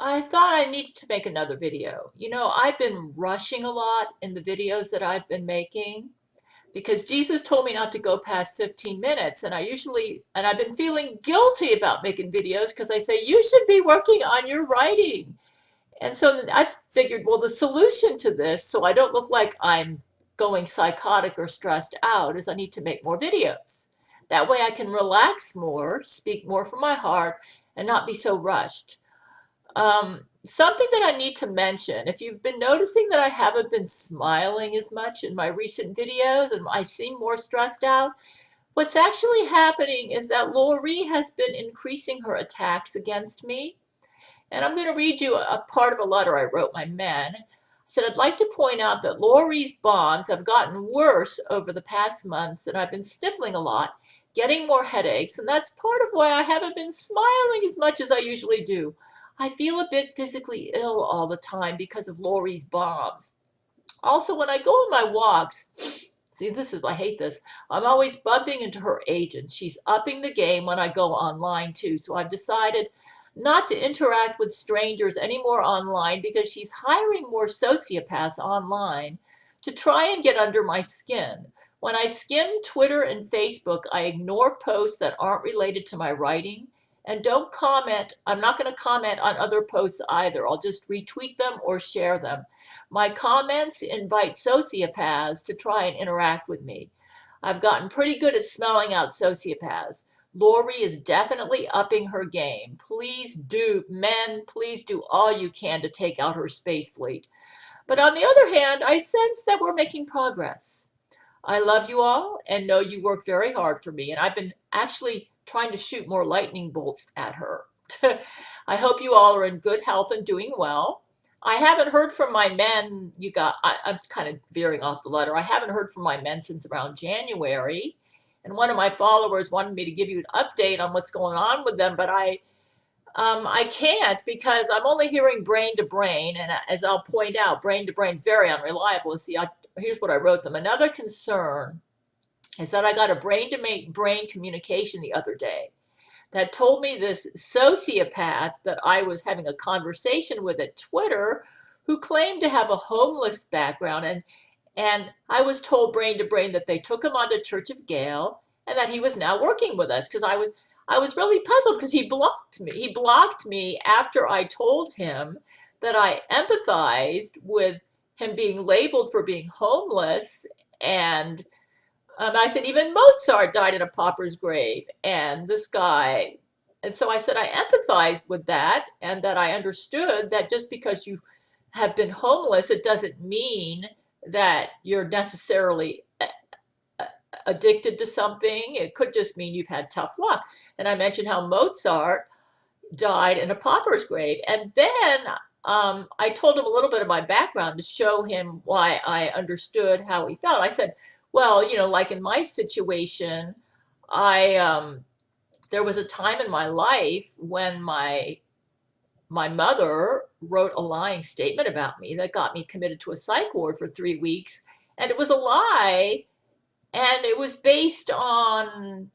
I thought I needed to make another video. I've been rushing a lot in the videos that I've been making because Jesus told me not to go past 15 minutes. And I've been feeling guilty about making videos because I say, you should be working on your writing. And so I figured, well, the solution to this, so I don't look like I'm going psychotic or stressed out, is I need to make more videos. That way I can relax more, speak more from my heart, and not be so rushed. Something that I need to mention, if you've been noticing that I haven't been smiling as much in my recent videos and I seem more stressed out, what's actually happening is that Loree has been increasing her attacks against me. And I'm going to read you a part of a letter I wrote my men. I said, I'd like to point out that Loree's bombs have gotten worse over the past months, and I've been sniffling a lot, getting more headaches, and that's part of why I haven't been smiling as much as I usually do. I feel a bit physically ill all the time because of Loree's bombs. Also, when I go on my walks, see, I hate this. I'm always bumping into her agent. She's upping the game when I go online too. So I've decided not to interact with strangers anymore online because she's hiring more sociopaths online to try and get under my skin. When I skim Twitter and Facebook, I ignore posts that aren't related to my writing and don't comment. I'm not going to comment on other posts either. I'll just retweet them or share them. My comments invite sociopaths to try and interact with me. I've gotten pretty good at smelling out sociopaths. Loree is definitely upping her game. Please do all you can to take out her space fleet. But on the other hand, I sense that we're making progress. I love you all and know you work very hard for me, and I've been actually trying to shoot more lightning bolts at her. I hope you all are in good health and doing well. I haven't heard from my men. I'm kind of veering off the letter. I haven't heard from my men since around January. And one of my followers wanted me to give you an update on what's going on with them, but I can't because I'm only hearing brain to brain. And as I'll point out, brain to brain is very unreliable. See, here's what I wrote them. Another concern is that I got a brain to brain communication the other day that told me this sociopath that I was having a conversation with at Twitter, who claimed to have a homeless background. And I was told brain to brain that they took him onto Church of Gail and that he was now working with us, because I was really puzzled because he blocked me. He blocked me after I told him that I empathized with him being labeled for being homeless. And I said, even Mozart died in a pauper's grave. And so I said, I empathized with that, and that I understood that just because you have been homeless, it doesn't mean that you're necessarily addicted to something. It could just mean you've had tough luck. And I mentioned how Mozart died in a pauper's grave. And then I told him a little bit of my background to show him why I understood how he felt. I said, well, like in my situation, there was a time in my life when my mother wrote a lying statement about me that got me committed to a psych ward for 3 weeks. And it was a lie. And it was based on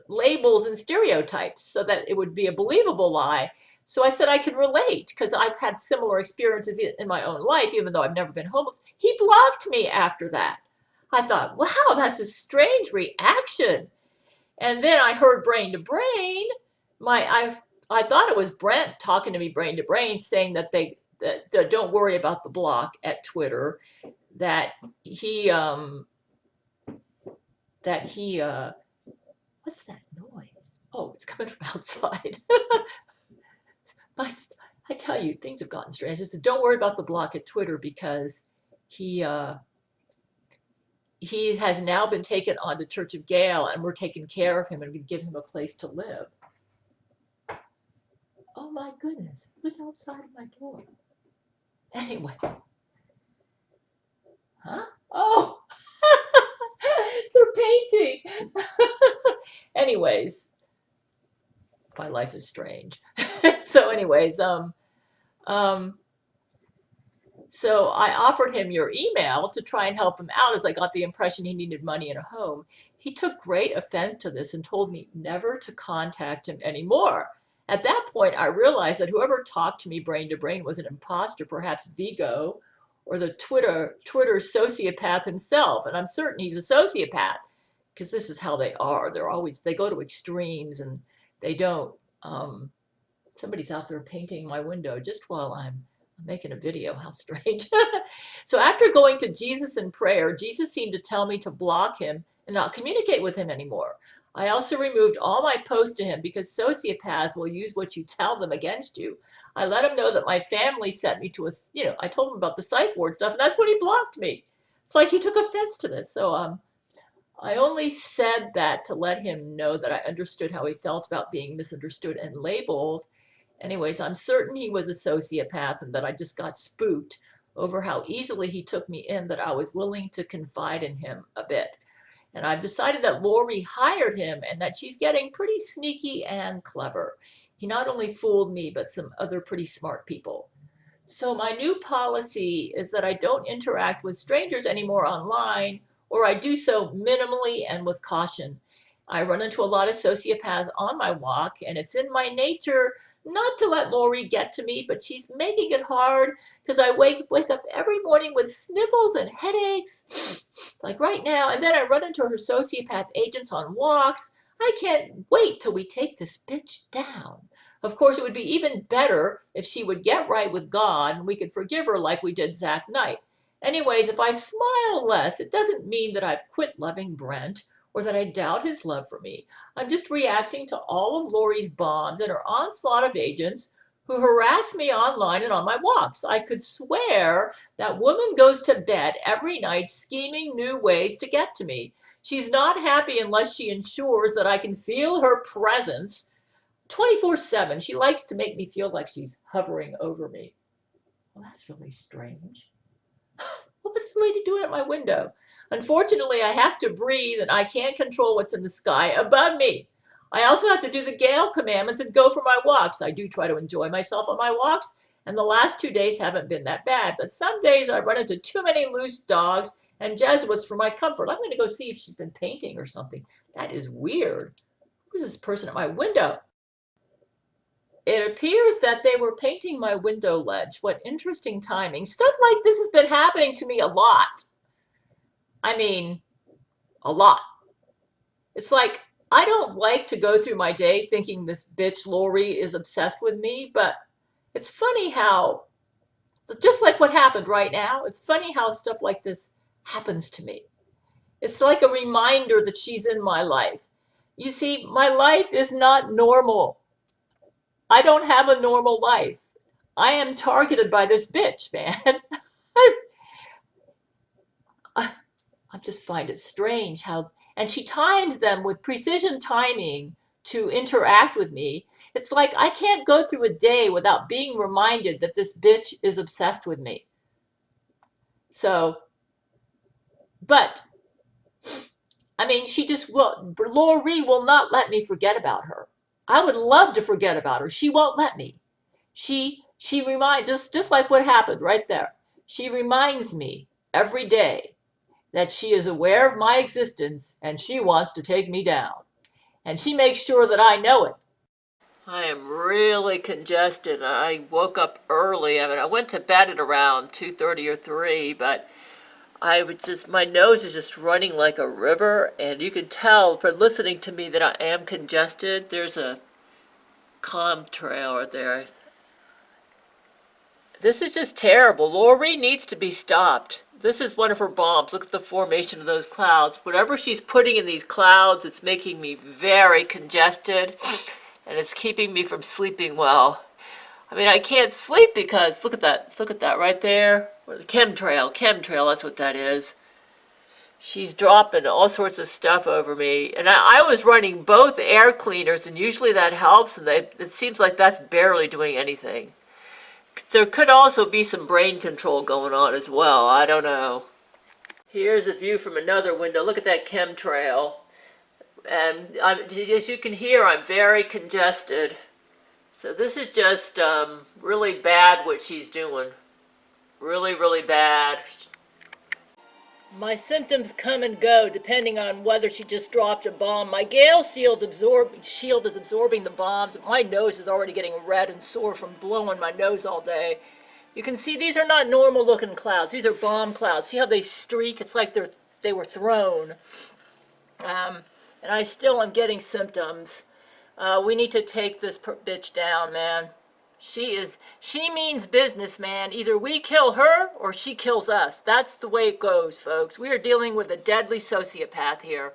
labels and stereotypes so that it would be a believable lie. So I said I can relate because I've had similar experiences in my own life, even though I've never been homeless. He blocked me after that. I thought, wow, that's a strange reaction. And then I heard brain to brain. I thought it was Brent talking to me brain to brain, saying that don't worry about the block at Twitter, that he what's that noise? Oh, it's coming from outside. I tell you, things have gotten strange. I said, don't worry about the block at Twitter because he has now been taken on to Church of Gail, and we're taking care of him and we give him a place to live. Oh my goodness, who's outside of my door? Anyway. Huh? Oh, they're painting. Anyways, my life is strange. So anyways, so I offered him your email to try and help him out, as I got the impression he needed money and a home. He took great offense to this and told me never to contact him anymore. At that point, I realized that whoever talked to me brain to brain was an imposter, perhaps Vigo, or the Twitter sociopath himself. And I'm certain he's a sociopath because this is how they are. They go to extremes and they don't. Somebody's out there painting my window just while I'm making a video. How strange. So after going to Jesus in prayer, Jesus seemed to tell me to block him and not communicate with him anymore. I also removed all my posts to him because sociopaths will use what you tell them against you. I let him know that my family sent me to I told him about the psych ward stuff, and that's when he blocked me. It's like he took offense to this. So I only said that to let him know that I understood how he felt about being misunderstood and labeled. Anyways, I'm certain he was a sociopath and that I just got spooked over how easily he took me in, that I was willing to confide in him a bit. And I've decided that Loree hired him and that she's getting pretty sneaky and clever. He not only fooled me, but some other pretty smart people. So my new policy is that I don't interact with strangers anymore online, or I do so minimally and with caution. I run into a lot of sociopaths on my walk, and it's in my nature not to let Loree get to me, but she's making it hard because I wake up every morning with sniffles and headaches, like right now, and then I run into her sociopath agents on walks. I can't wait till we take this bitch down. Of course, it would be even better if she would get right with God and we could forgive her like we did Zach Knight. Anyways, if I smile less, it doesn't mean that I've quit loving Brent or that I doubt his love for me. I'm just reacting to all of Loree's bombs and her onslaught of agents who harass me online and on my walks. I could swear that woman goes to bed every night scheming new ways to get to me. She's not happy unless she ensures that I can feel her presence 24/7. She likes to make me feel like she's hovering over me. Well, that's really strange. What was the lady doing at my window? Unfortunately, I have to breathe and I can't control what's in the sky above me. I also have to do the Gail commandments and go for my walks. I do try to enjoy myself on my walks, and the last 2 days haven't been that bad. But some days I run into too many loose dogs and Jesuits for my comfort. I'm going to go see if she's been painting or something. That is weird. Who's this person at my window? It appears that they were painting my window ledge. What interesting timing. Stuff like this has been happening to me a lot. I mean, a lot. It's like, I don't like to go through my day thinking this bitch Loree is obsessed with me, but it's funny how, just like what happened right now, it's funny how stuff like this happens to me. It's like a reminder that she's in my life. You see, my life is not normal. I don't have a normal life. I am targeted by this bitch, man. I just find it strange how, and she times them with precision timing to interact with me. It's like I can't go through a day without being reminded that this bitch is obsessed with me. So, but, I mean, Loree will not let me forget about her. I would love to forget about her. She won't let me. She reminds, just like what happened right there. She reminds me every day that she is aware of my existence and she wants to take me down. And she makes sure that I know it. I am really congested. I woke up early. I mean, I went to bed at around 2:30 or 3, but my nose is just running like a river, and you can tell from listening to me that I am congested. There's a contrail right there. This is just terrible. Loree needs to be stopped. This is one of her bombs. Look at the formation of those clouds. Whatever she's putting in these clouds, it's making me very congested, and it's keeping me from sleeping well. I mean, I can't sleep because, look at that right there. Chemtrail, that's what that is. She's dropping all sorts of stuff over me. And I was running both air cleaners, and usually that helps, and it seems like that's barely doing anything. There could also be some brain control going on as well. I don't know. Here's a view from another window. Look at that chemtrail. And as you can hear, I'm very congested. So this is just really bad what she's doing. Really, really bad. My symptoms come and go depending on whether she just dropped a bomb. My Gail shield is absorbing the bombs. My nose is already getting red and sore from blowing my nose all day. You can see these are not normal looking clouds. These are bomb clouds. See how they streak? It's like they were thrown. And I still am getting symptoms. We need to take this bitch down, man. She means business, man. Either we kill her or she kills us. That's the way it goes, folks. We are dealing with a deadly sociopath here.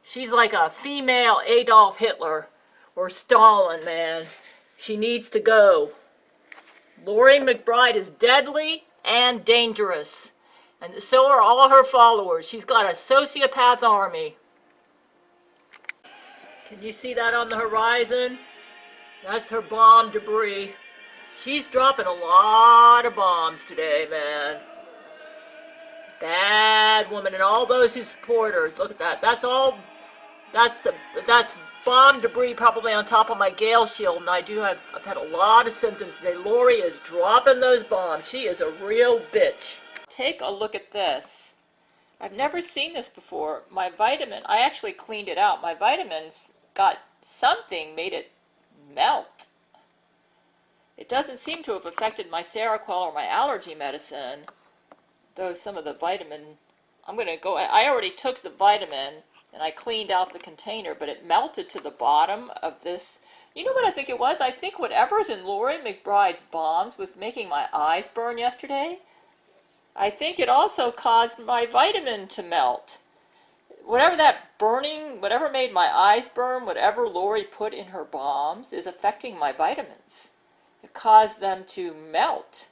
She's like a female Adolf Hitler or Stalin, man. She needs to go. Loree McBride is deadly and dangerous. And so are all her followers. She's got a sociopath army. Can you see that on the horizon? That's her bomb debris. She's dropping a lot of bombs today, man. Bad woman, and all those who support her. Look at that. That's bomb debris probably on top of my Gail shield, and I've had a lot of symptoms today. Loree is dropping those bombs. She is a real bitch. Take a look at this. I've never seen this before. My vitamin, I actually cleaned it out. My vitamins got something, made it melt. It doesn't seem to have affected my Seroquel or my allergy medicine, though some of the vitamin, I already took the vitamin and I cleaned out the container, but it melted to the bottom of this. You know what I think it was? I think whatever's in Loree McBride's bombs was making my eyes burn yesterday. I think it also caused my vitamin to melt. Whatever that burning, whatever made my eyes burn, whatever Loree put in her bombs is affecting my vitamins. It caused them to melt.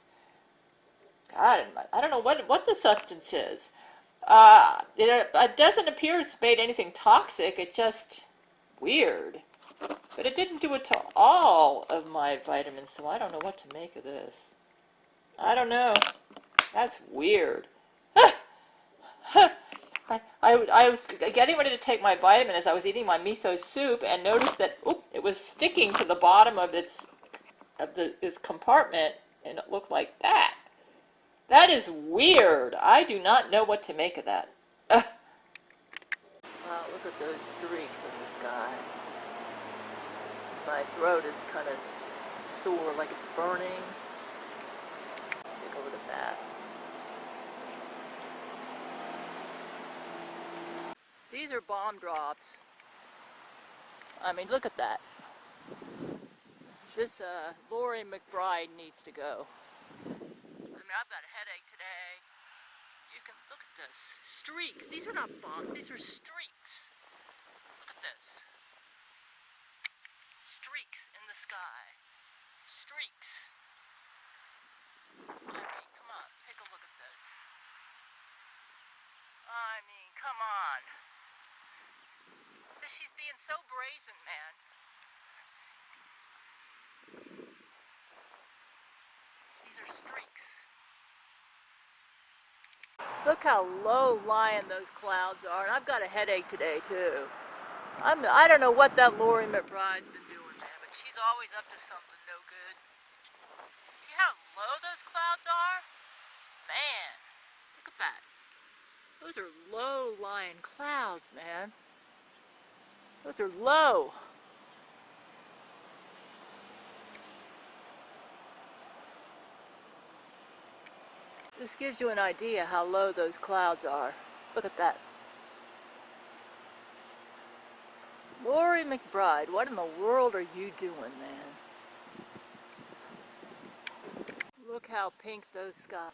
God, I don't know what the substance is. It doesn't appear it's made anything toxic. It's just weird. But it didn't do it to all of my vitamins, so I don't know what to make of this. I don't know. That's weird. I was getting ready to take my vitamin as I was eating my miso soup and noticed that it was sticking to the bottom of this compartment, and it looked like that. That is weird. I do not know what to make of that. Wow, look at those streaks in the sky. My throat is kind of sore, like it's burning. Take a look at that. These are bomb drops. I mean, look at that. This Loree McBride needs to go. I mean, I've got a headache today. You can look at this. Streaks. These are not bombs. These are streaks. Look at this. Streaks in the sky. Streaks. I mean, come on. Take a look at this. I mean, come on. She's being so brazen, man. These are streaks. Look how low lying those clouds are, and I've got a headache today too. I don't know what that Loree McBride's been doing, man, but she's always up to something no good. See how low those clouds are? Man, look at that. Those are low lying clouds, man. Those are low. This gives you an idea how low those clouds are. Look at that. Loree McBride, what in the world are you doing, man? Look how pink those skies.